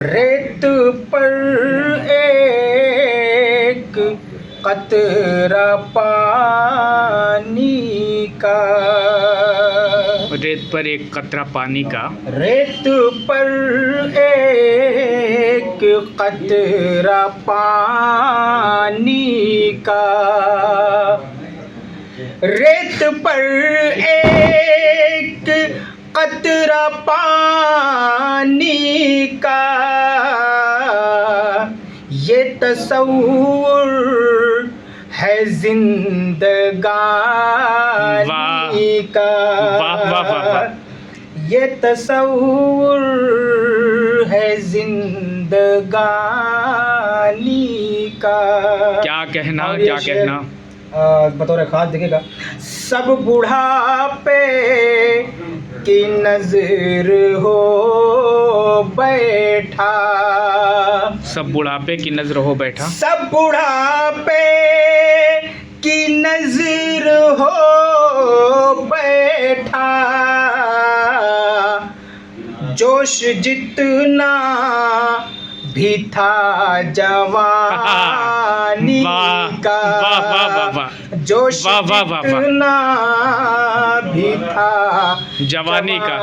रेत पर एक कतरा पानी का, रेत पर एक कतरा पानी का, रेत पर एक कतरा पानी का, रेत पर एक कतरा पानी का, ये तस्वुर है जिंदगानी का। वाह वाह वाह वाह। ये तस्वुर है जिंदगानी का। क्या कहना, और ये क्या शेर, कहना। बतौर खास देखिएगा। सब बुढ़ापे की नजर हो बैठा, सब बुढ़ापे की नजर हो बैठा, सब बुढ़ापे की नजर हो बैठा, जोश जितना भी था जवानी का, जोश जितना भी था जवानी का।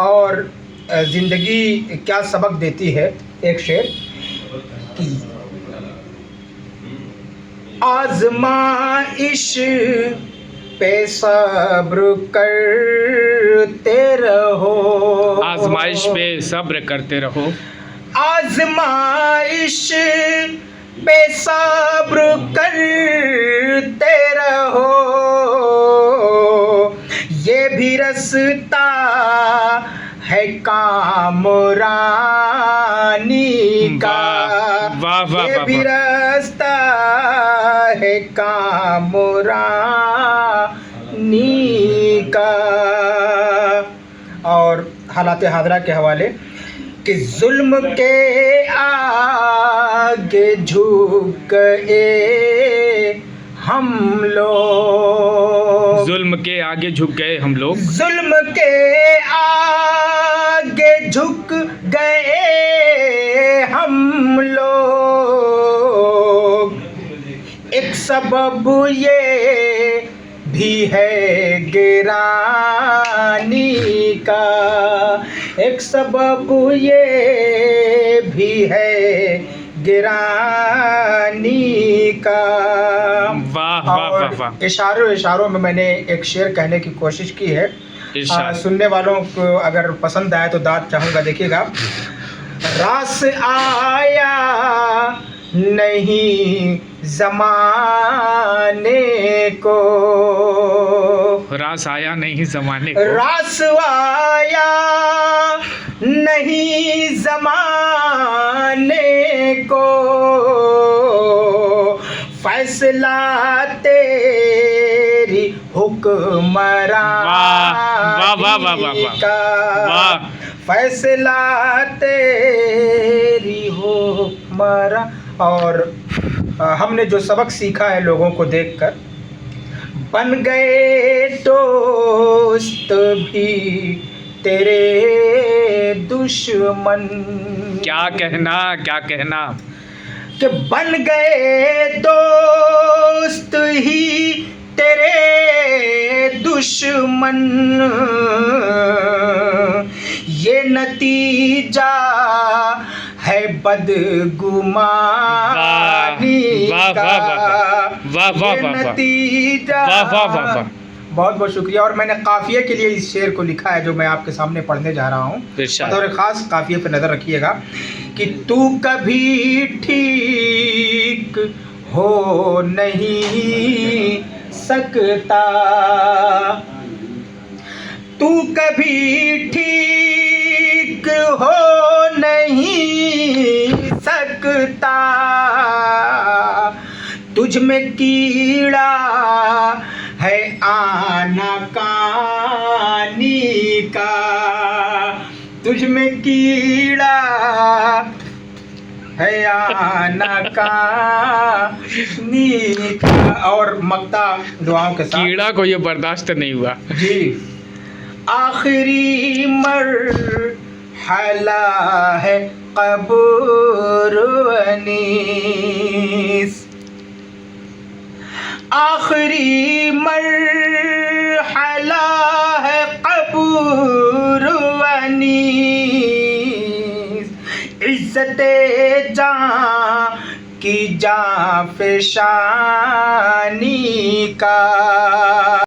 और जिंदगी क्या सबक देती है, एक शेर कि आज़माइश पे सब्र करते रहो, आजमाइश पे सब्र करते रहो, आज़माइश पे सब्र करते रहो, ये भी रास्ता है कामरानी का। वाह वाह ये भी वाह। रास्ता है कामरानी का। और हालात हाजरा के हवाले कि जुल्म के आगे झुक गए हम लोग, जुल्म के आगे झुक गए हम लोग, जुल्म के आगे झुक गए हम लोग। एक सबब ये भी है गिरानी का, एक सबब ये भी है गिरानी का। वाह वाह वाह वाह। इशारों में मैंने एक शेर कहने की कोशिश की है। सुनने वालों को अगर पसंद आए तो दाद चाहूँगा। देखिएगा। रास आया नहीं ज़माने को, रास आया नहीं ज़माने को, रास आया नहीं ज़माने को, फैसला तेरी हुक्मरानी का, फैसला तेरी हुक्मरा। और हमने जो सबक सीखा है लोगों को देखकर, बन गए दोस्त भी तेरे दुश्मन। क्या कहना, क्या कहना कि बन गए दोस्त ही तेरे दुश्मन, ये नतीजा है बदगुमानी का, ये नतीजा। बहुत बहुत शुक्रिया। और मैंने काफिये के लिए इस शेर को लिखा है जो मैं आपके सामने पढ़ने जा रहा हूँ। और ख़ास काफिये पे नज़र रखिएगा कि तू कभी ठीक हो नहीं सकता, तू कभी ठीक हो नहीं सकता, तुझ में कीड़ा है आनाकानी का, तुझ में कीड़ा है आनाकानी का। और मक्ता दुआओं के साथ। कीड़ा को ये बर्दाश्त नहीं हुआ जी। आखिरी मरहला है कब्र अनीस, आखिरी मरहला है कब्र अनीस, इज्जते जान की जाफशानी का